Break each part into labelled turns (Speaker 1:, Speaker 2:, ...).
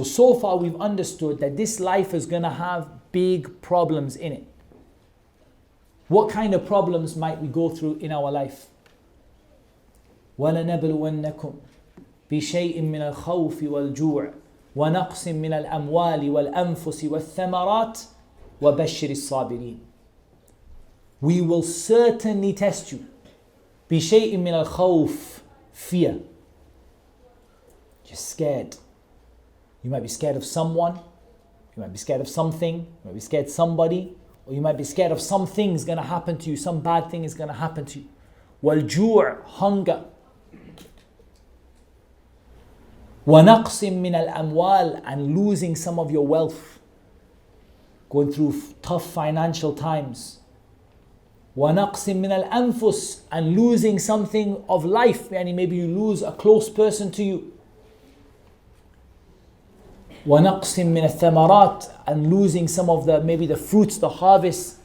Speaker 1: So far we've understood that this life is going to have big problems in it. What kind of problems might we go through in our life? وَلَنَبْلُوَنَّكُمْ بِشَيْءٍ مِّنَ الْخَوْفِ وَالْجُوعِ وَنَقْصٍ مِّنَ الْأَمْوَالِ وَالْأَنفُسِ وَالثَّمَرَاتِ وَبَشِّرِ الصَّابِرِينَ. We will certainly test you. بِشَيْءٍ مِّنَ الْخَوْفِ, fear. You're scared. You might be scared of someone. You might be scared of something. You might be scared of somebody. Or you might be scared of some thing's going to happen to you. Some bad thing is going to happen to you. وَالْجُوعِ, hunger. وَنَقْصٍ مِّنَ الْأَمْوَالِ, and losing some of your wealth. Going through tough financial times. وَنَقْصٍ مِّنَ الْأَنفُسِ, and losing something of life. Yani maybe you lose a close person to you. وَنَقْصٍ مِّنَ الثَّمَرَاتِ, and losing some of maybe the fruits, the harvest.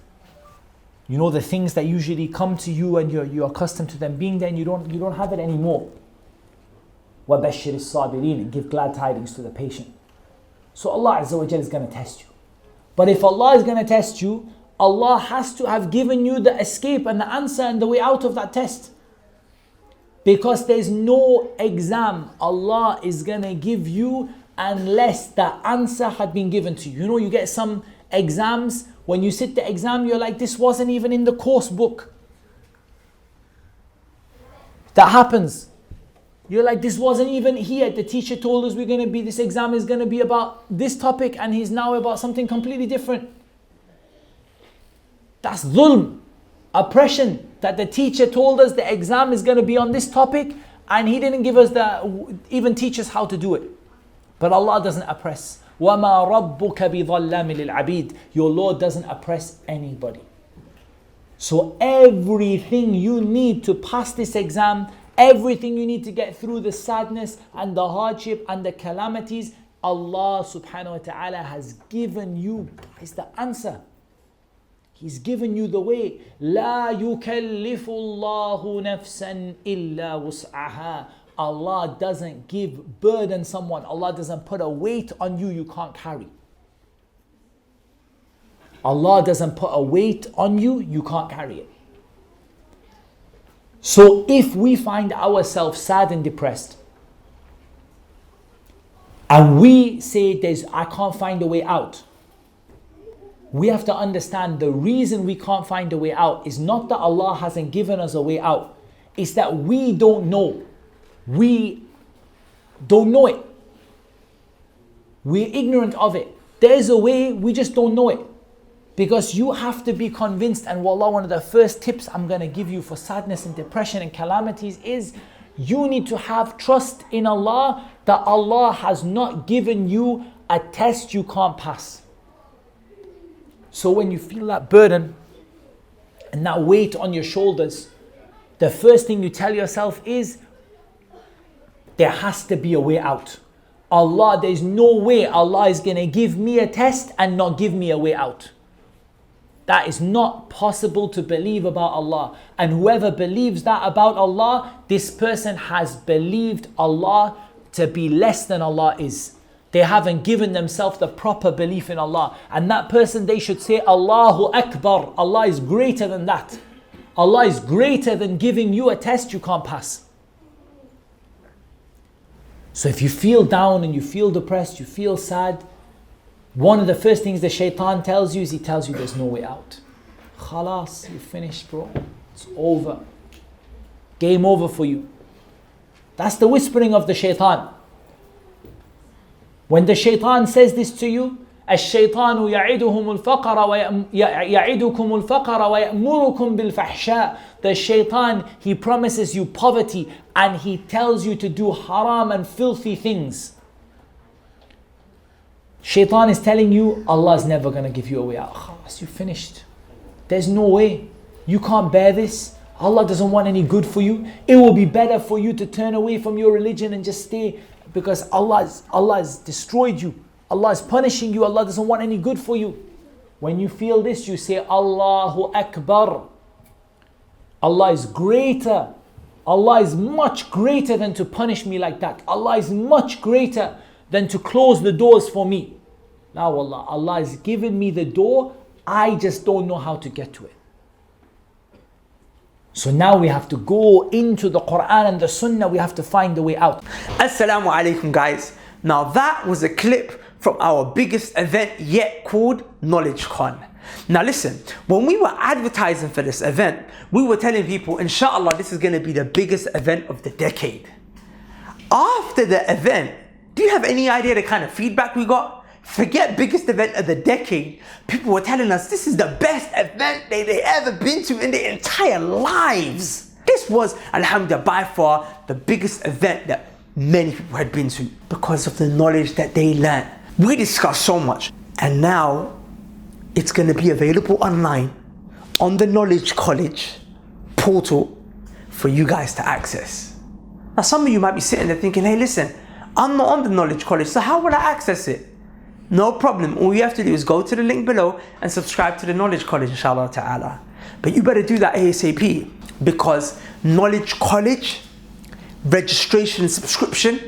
Speaker 1: You know, the things that usually come to you and you're accustomed to them being there, and you don't have it anymore. وَبَشِّرِ الصَّابِرِينَ, and give glad tidings to the patient. So Allah Azza wa Jalla is going to test you. But if Allah is going to test you, Allah has to have given you the escape and the answer and the way out of that test. Because there's no exam Allah is going to give you unless the answer had been given to you. You know, you get some exams, when you sit the exam, you're like, this wasn't even in the course book. That happens. You're like, this wasn't even here. The teacher told us this exam is going to be about this topic, and he's now about something completely different. That's dhulm, oppression, that the teacher told us the exam is going to be on this topic, and he didn't give us even teach us how to do it. But Allah doesn't oppress. وَمَا رَبُّكَ بِظَلَّامٍ لِلْعَبِيدِ. Your Lord doesn't oppress anybody. So everything you need to pass this exam, everything you need to get through the sadness and the hardship and the calamities, Allah subhanahu wa ta'ala has given you, is the answer. He's given you the way. لا يكلف الله نفسا إلا وسعها. Allah doesn't burden someone. Allah doesn't put a weight on you can't carry. Allah doesn't put a weight on you can't carry it. So if we find ourselves sad and depressed, and we say I can't find a way out, we have to understand the reason we can't find a way out is not that Allah hasn't given us a way out. It's that we don't know. We don't know it. We're ignorant of it. There's a way, we just don't know it. Because you have to be convinced, and wallah, one of the first tips I'm going to give you for sadness and depression and calamities is you need to have trust in Allah that Allah has not given you a test you can't pass. So when you feel that burden and that weight on your shoulders, the first thing you tell yourself is, there has to be a way out. Allah, there's no way Allah is going to give me a test and not give me a way out. That is not possible to believe about Allah. And whoever believes that about Allah, this person has believed Allah to be less than Allah is. They haven't given themselves the proper belief in Allah. And that person, they should say, Allahu Akbar. Allah is greater than that. Allah is greater than giving you a test you can't pass. So if you feel down and you feel depressed, you feel sad, one of the first things the shaitan tells you is he tells you there's no way out. Khalas, you're finished, bro. It's over. Game over for you. That's the whispering of the shaitan. When the shaitan says this to you, الشيطان يعدهم الفقر يعدكم الفقر ويأمركم بالفحشاء. The shaitan, he promises you poverty and he tells you to do haram and filthy things. Shaitan is telling you Allah is never going to give you a way out. Khalas, you're finished. There's no way. You can't bear this. Allah doesn't want any good for you. It will be better for you to turn away from your religion and just stay, because Allah has destroyed you. Allah is punishing you. Allah doesn't want any good for you. When you feel this, you say, Allahu Akbar. Allah is greater. Allah is much greater than to punish me like that. Allah is much greater than to close the doors for me. La wallah, Allah has given me the door, I just don't know how to get to it. So now we have to go into the Quran and the Sunnah, we have to find a way out.
Speaker 2: Assalamu alaikum guys. Now that was a clip from our biggest event yet called KnowledgeCon. Now listen, when we were advertising for this event, we were telling people, inshallah, this is going to be the biggest event of the decade. After the event, do you have any idea the kind of feedback we got? Forget biggest event of the decade. People were telling us this is the best event they ever been to in their entire lives. This was, alhamdulillah, by far the biggest event that many people had been to because of the knowledge that they learned. We discussed so much, and now it's going to be available online on the Knowledge College portal for you guys to access. Now some of you might be sitting there thinking, hey listen, I'm not on the Knowledge College, so how will I access it? No problem, all you have to do is go to the link below and subscribe to the Knowledge College, inshallah ta'ala. But you better do that ASAP, because Knowledge College registration subscription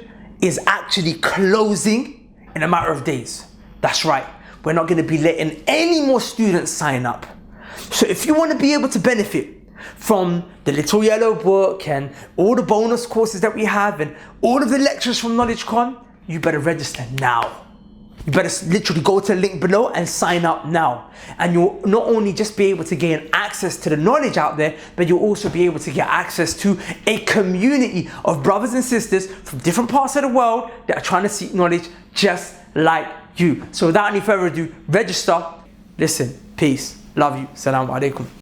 Speaker 2: is actually closing in a matter of days. That's right, we're not going to be letting any more students sign up. So if you want to be able to benefit from the Little Yellow Book and all the bonus courses that we have and all of the lectures from KnowledgeCon, you better register now. You better literally go to the link below and sign up now. And you'll not only just be able to gain access to the knowledge out there, but you'll also be able to get access to a community of brothers and sisters from different parts of the world that are trying to seek knowledge just like you. So without any further ado, register. Listen, peace, love you, Assalamu alaikum.